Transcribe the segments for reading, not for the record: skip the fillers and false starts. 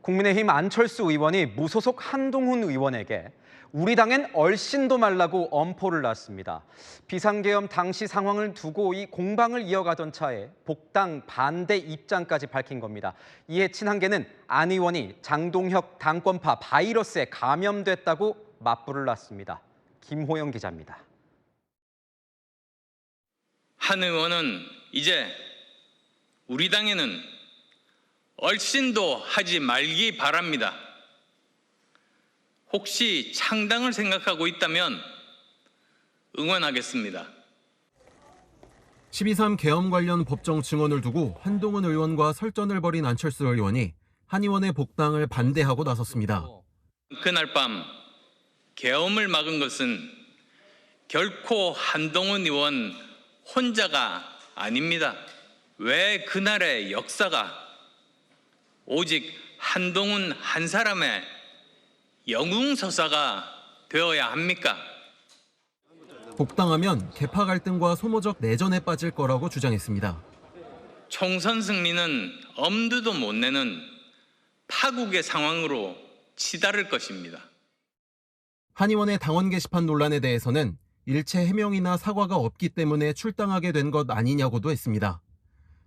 국민의힘 안철수 의원이 무소속 한동훈 의원에게 우리 당엔 얼씬도 말라고 엄포를 놨습니다. 비상계엄 당시 상황을 두고 이 공방을 이어가던 차에 복당 반대 입장까지 밝힌 겁니다. 이에 친한계는 안 의원이 장동혁 당권파 바이러스에 감염됐다고 맞불을 놨습니다. 김호영 기자입니다. 한 의원은 이제 우리 당에는 얼씬도 하지 말기 바랍니다. 혹시 창당을 생각하고 있다면 응원하겠습니다. 12.3 계엄 관련 법정 증언을 두고 한동훈 의원과 설전을 벌인 안철수 의원이 한 의원의 복당을 반대하고 나섰습니다. 그날 밤 계엄을 막은 것은 결코 한동훈 의원 혼자가 아닙니다. 왜 그날의 역사가 오직 한동훈 한 사람의 영웅서사가 되어야 합니까? 복당하면 계파 갈등과 소모적 내전에 빠질 거라고 주장했습니다. 총선 승리는 엄두도 못 내는 파국의 상황으로 치달을 것입니다. 한 의원의 당원 게시판 논란에 대해서는 일체 해명이나 사과가 없기 때문에 출당하게 된 것 아니냐고도 했습니다.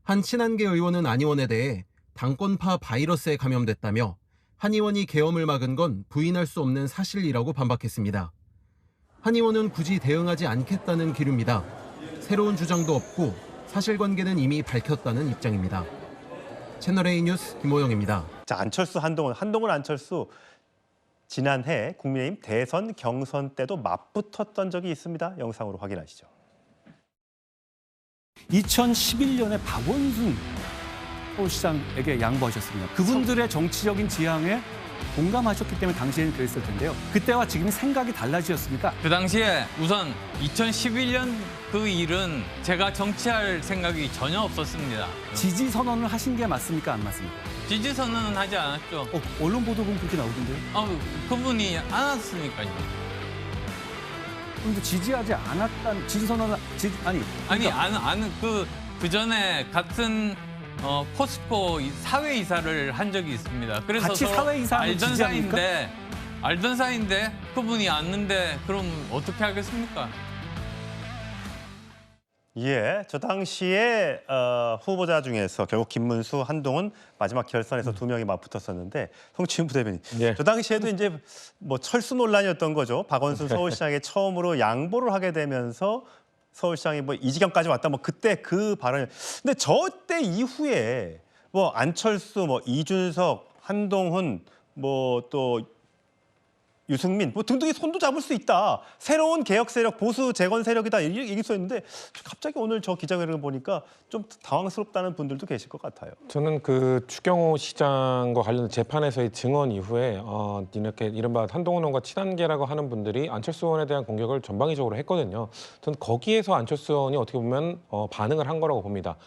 한 친한계 의원은 안 의원에 대해 당권파 바이러스에 감염됐다며 한 의원이 계엄을 막은 건 부인할 수 없는 사실이라고 반박했습니다. 한 의원은 굳이 대응하지 않겠다는 기류입니다. 새로운 주장도 없고 사실관계는 이미 밝혔다는 입장입니다. 채널A 뉴스 김호영입니다. 자, 안철수, 한동훈 안철수 지난해 국민의힘 대선 경선 때도 맞붙었던 적이 있습니다. 영상으로 확인하시죠. 2011년에 박원순 서울시장에게 양보하셨습니다. 그분들의 정치적인 지향에 공감하셨기 때문에 당시에는 그랬을 텐데요. 그때와 지금이 생각이 달라지셨습니까? 그 당시에 우선 2011년 그 일은 제가 정치할 생각이 전혀 없었습니다. 지지 선언을 하신 게 맞습니까? 안 맞습니까? 지지 선언은 하지 않았죠. 언론 보도 보면 그렇게 나오던데요. 그분이 안 왔으니까요. 그런데 지지하지 않았다는 지지 선언을 그 전에 같은 포스코 사회이사를 한 적이 있습니다. 그래서 같이 사회이사를 알던 사이인데 그분이 왔는데 그럼 어떻게 하겠습니까? 예, 저 당시에 후보자 중에서 결국 김문수, 한동훈 마지막 결선에서 두 명이 맞붙었었는데 송치훈 부대변인, 저 당시에도 이제 뭐 철수 논란이었던 거죠. 박원순 서울시장에 처음으로 양보를 하게 되면서 서울시장이 뭐 이 지경까지 왔다, 뭐 그때 그 발언. 근데 저 때 이후에 뭐 안철수, 뭐 이준석, 한동훈, 뭐 또 유승민, 뭐 등등이 손도 잡을 수 있다. 새로운 개혁 세력, 보수 재건 세력이다 얘기 써있는데 갑자기 오늘 저 기자회견을 보니까 좀 당황스럽다는 분들도 계실 것 같아요. 저는 그 추경호 시장과 관련된 재판에서의 증언 이후에 이렇게 이른바 한동훈 의원과 친한계라고 하는 분들이 안철수 의원에 대한 공격을 전방위적으로 했거든요. 저는 거기에서 안철수 의원이 어떻게 보면 반응을 한 거라고 봅니다.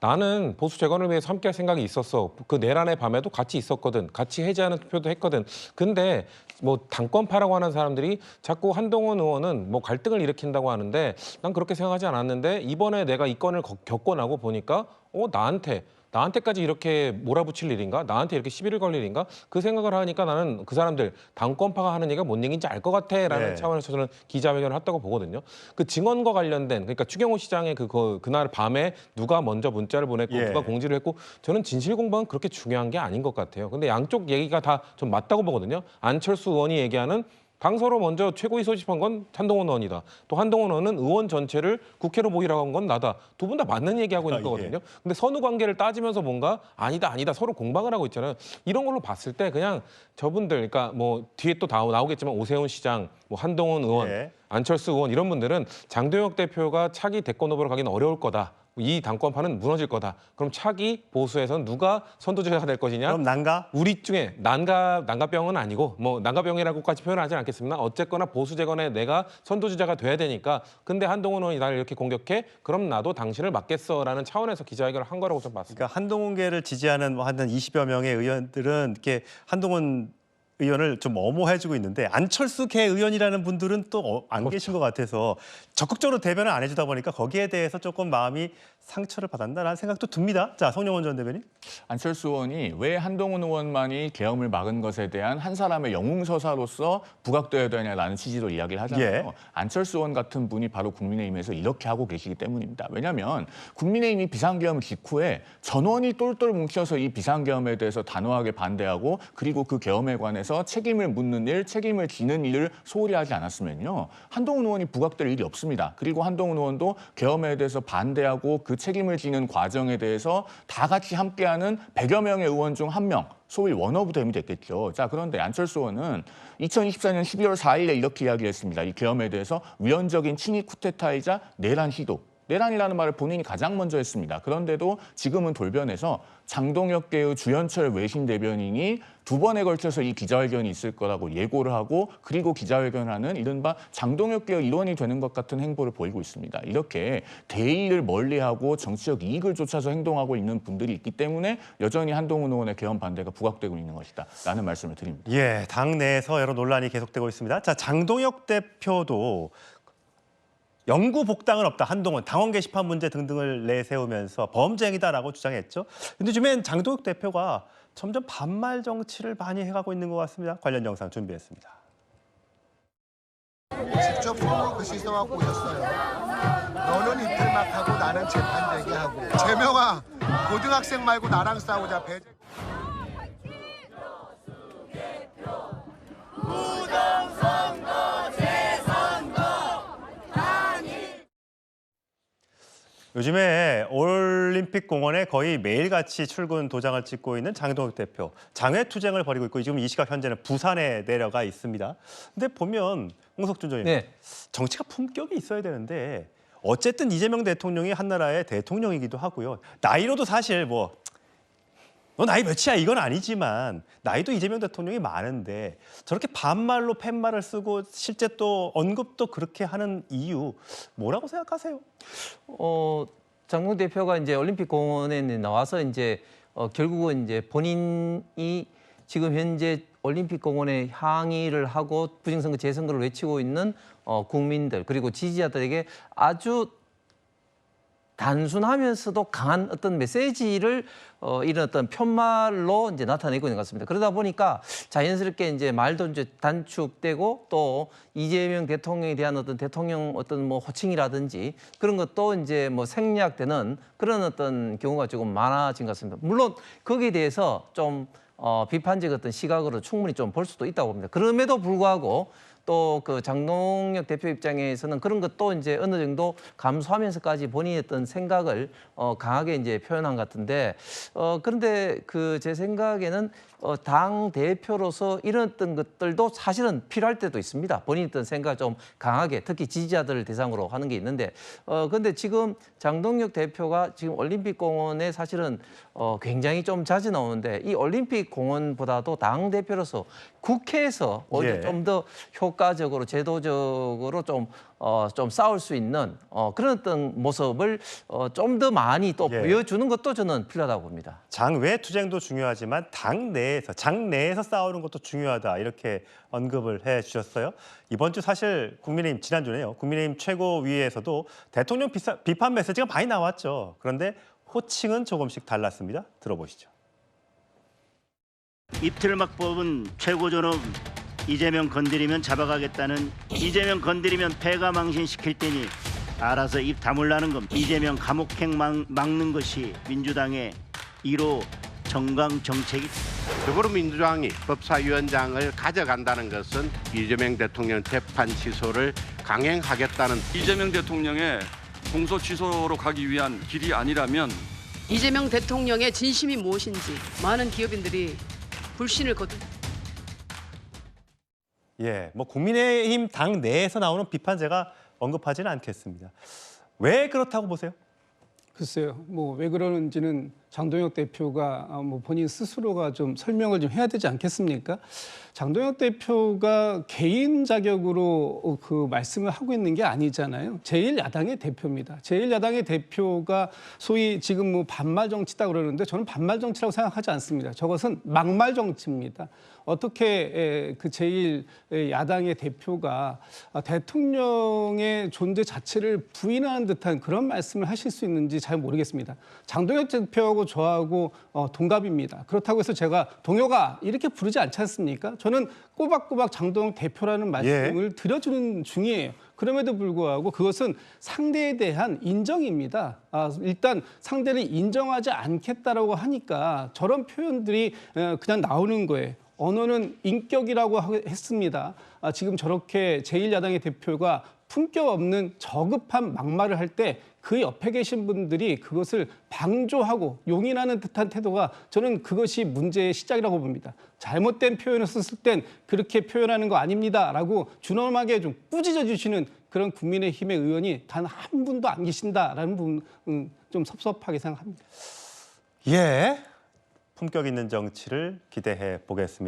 나는 보수 재건을 위해서 함께할 생각이 있었어. 그 내란의 밤에도 같이 있었거든. 같이 해제하는 투표도 했거든. 근데 뭐 당권파라고 하는 사람들이 자꾸 한동훈 의원은 뭐 갈등을 일으킨다고 하는데 난 그렇게 생각하지 않았는데 이번에 내가 이 건을 겪고 나고 보니까 나한테까지 이렇게 몰아붙일 일인가? 나한테 이렇게 시비를 걸 일인가? 그 생각을 하니까 나는 그 사람들 당권파가 하는 얘기가 뭔 얘기인지 알 것 같아라는 차원에서 저는 기자회견을 했다고 보거든요. 그 증언과 관련된 그러니까 추경호 시장의 그날 밤에 누가 먼저 문자를 보냈고 누가 공지를 했고 저는 진실 공방은 그렇게 중요한 게 아닌 것 같아요. 근데 양쪽 얘기가 다 좀 맞다고 보거든요. 안철수 의원이 얘기하는 당서로 먼저 최고위 소집한 건 한동훈 의원이다. 또 한동훈 의원은 의원 전체를 국회로 모이라고 한 건 나다. 두 분 다 맞는 얘기하고 있는 거거든요. 근데 선후 관계를 따지면서 뭔가 아니다 서로 공방을 하고 있잖아요. 이런 걸로 봤을 때 그냥 저분들 그러니까 뭐 뒤에 또 나오겠지만 오세훈 시장, 뭐 한동훈 의원, 안철수 의원 이런 분들은 장도혁 대표가 차기 대권 후보로 가기는 어려울 거다. 이 당권파는 무너질 거다. 그럼 차기 보수에서는 누가 선두주자가 될 것이냐? 그럼 난가? 우리 중에 난가병은 아니고 뭐 난가병이라고까지 표현하지 않겠습니다. 어쨌거나 보수 재건에 내가 선두주자가 돼야 되니까. 근데 한동훈 의원이 나를 이렇게 공격해? 그럼 나도 당신을 맡겠어라는 차원에서 기자회견을 한 거라고 좀 봤습니다. 그러니까 한동훈계를 지지하는 한 20여 명의 의원들은 이렇게 한동훈 의원을 좀 엄호해주고 있는데 안철수 개 의원이라는 분들은 또 안 계신 것 같아서 적극적으로 대변을 안 해주다 보니까 거기에 대해서 조금 마음이 상처를 받았다라는 생각도 듭니다. 자, 송영원 전 대변인. 안철수 의원이 왜 한동훈 의원만이 계엄을 막은 것에 대한 한 사람의 영웅서사로서 부각되어야 되냐라는 취지로 이야기를 하잖아요. 예. 안철수 의원 같은 분이 바로 국민의힘에서 이렇게 하고 계시기 때문입니다. 왜냐하면 국민의힘이 비상계엄 직후에 전원이 똘똘 뭉쳐서 이 비상계엄에 대해서 단호하게 반대하고 그리고 그 계엄에 관해서 책임을 묻는 일, 책임을 지는 일을 소홀히 하지 않았으면요. 한동훈 의원이 부각될 일이 없습니다. 그리고 한동훈 의원도 계엄에 대해서 반대하고 그 책임을 지는 과정에 대해서 다 같이 함께하는 100여 명의 의원 중 한 명, 소위 원오브댐이 됐겠죠. 자, 그런데 안철수 의원은 2024년 12월 4일에 이렇게 이야기했습니다. 이 계엄에 대해서 위헌적인 친위 쿠데타이자 내란 시도. 내란이라는 말을 본인이 가장 먼저 했습니다. 그런데도 지금은 돌변해서 장동혁계의 주현철 외신 대변인이 2번에 걸쳐서 이 기자회견이 있을 거라고 예고를 하고 그리고 기자회견하는 이른바 장동혁계의 일원이 되는 것 같은 행보를 보이고 있습니다. 이렇게 대의를 멀리하고 정치적 이익을 쫓아서 행동하고 있는 분들이 있기 때문에 여전히 한동훈 의원의 계엄 반대가 부각되고 있는 것이다 라는 말씀을 드립니다. 예, 당 내에서 여러 논란이 계속되고 있습니다. 자, 장동혁 대표도 영구 복당은 없다. 한동훈 당원 게시판 문제 등등을 내세우면서 범죄행위다라고 주장했죠. 근데 요즘엔 장동혁 대표가 점점 반말 정치를 많이 해가고 있는 것 같습니다. 관련 영상 준비했습니다. 직접 보고 그 시선하고 오셨어요. 너는 이틀막 하고 나는 재판 대기하고. 재명아, 고등학생 말고 나랑 싸우자. 요즘에 올림픽 공원에 거의 매일같이 출근 도장을 찍고 있는 장동혁 대표. 장외투쟁을 벌이고 있고 지금 이 시각 현재는 부산에 내려가 있습니다. 근데 보면 홍석준 전 의원, 정치가 품격이 있어야 되는데 어쨌든 이재명 대통령이 한나라의 대통령이기도 하고요. 나이로도 사실 너 나이 몇이야 이건 아니지만 나이도 이재명 대통령이 많은데 저렇게 반말로 팻말을 쓰고 실제 또 언급도 그렇게 하는 이유 뭐라고 생각하세요? 장동혁 대표가 이제 올림픽 공원에 나와서 이제 결국은 이제 본인이 지금 현재 올림픽 공원에 항의를 하고 부정선거 재선거를 외치고 있는 국민들 그리고 지지자들에게 아주 단순하면서도 강한 어떤 메시지를 이런 어떤 편말로 이제 나타내고 있는 것 같습니다. 그러다 보니까 자연스럽게 이제 말도 이제 단축되고 또 이재명 대통령에 대한 어떤 대통령 어떤 뭐 호칭이라든지 그런 것도 이제 뭐 생략되는 그런 어떤 경우가 조금 많아진 것 같습니다. 물론 거기에 대해서 좀 비판적 어떤 시각으로 충분히 좀 볼 수도 있다고 봅니다. 그럼에도 불구하고 또 그 장동혁 대표 입장에서는 그런 것도 이제 어느 정도 감수하면서까지 본인의 어떤 생각을 강하게 이제 표현한 것 같은데 그런데 그 제 생각에는 당 대표로서 이런 어떤 것들도 사실은 필요할 때도 있습니다. 본인의 어떤 생각을 좀 강하게 특히 지지자들을 대상으로 하는 게 있는데 그런데 지금 장동혁 대표가 지금 올림픽 공원에 사실은 굉장히 좀 자주 나오는데 이 올림픽 공원보다도 당 대표로서 국회에서 오히려 좀 더 효과적으로 제도적으로 좀 싸울 수 있는 그런 어떤 모습을 좀 더 많이 또 보여주는 것도 저는 필요하다고 봅니다. 장외 투쟁도 중요하지만 당 내에서 싸우는 것도 중요하다 이렇게 언급을 해주셨어요. 이번 주 사실 국민의힘 지난주네요. 국민의힘 최고위에서도 대통령 비판 메시지가 많이 나왔죠. 그런데 호칭은 조금씩 달랐습니다. 들어보시죠. 이틀막 뽑은 최고존엄 이재명 건드리면 잡아가겠다는 이재명 건드리면 패가 망신시킬 테니 알아서 입 다물라는 겁니다. 이재명 감옥행 막는 것이 민주당의 1호 정강 정책이 더불어민주당이 법사위원장을 가져간다는 것은 이재명 대통령 재판 취소를 강행하겠다는 이재명 대통령의 공소 취소로 가기 위한 길이 아니라면 이재명 대통령의 진심이 무엇인지 많은 기업인들이 불신을 거둔. 뭐 국민의힘 당 내에서 나오는 비판 제가 언급하지는 않겠습니다. 왜 그렇다고 보세요? 글쎄요, 뭐 왜 그러는지는 장동혁 대표가 뭐 본인 스스로가 좀 설명을 좀 해야 되지 않겠습니까? 장동혁 대표가 개인 자격으로 그 말씀을 하고 있는 게 아니잖아요. 제1야당의 대표입니다. 제1야당의 대표가 소위 지금 뭐 반말 정치다 그러는데 저는 반말 정치라고 생각하지 않습니다. 저것은 막말 정치입니다. 어떻게 그 제1야당의 대표가 대통령의 존재 자체를 부인하는 듯한 그런 말씀을 하실 수 있는지 잘 모르겠습니다. 장동혁 대표하고 저하고 동갑입니다. 그렇다고 해서 제가 동혁아 이렇게 부르지 않지 않습니까? 저는 꼬박꼬박 장동혁 대표라는 말씀을 드려주는 중이에요. 그럼에도 불구하고 그것은 상대에 대한 인정입니다. 일단 상대를 인정하지 않겠다라고 하니까 저런 표현들이 그냥 나오는 거예요. 언어는 인격이라고 했습니다. 지금 저렇게 제1야당의 대표가 품격 없는 저급한 막말을 할 때 그 옆에 계신 분들이 그것을 방조하고 용인하는 듯한 태도가 저는 그것이 문제의 시작이라고 봅니다. 잘못된 표현을 썼을 땐 그렇게 표현하는 거 아닙니다라고 준엄하게 좀 꾸짖어 주시는 그런 국민의힘의 의원이 단 한 분도 안 계신다라는 부분 좀 섭섭하게 생각합니다. 예, 품격 있는 정치를 기대해 보겠습니다.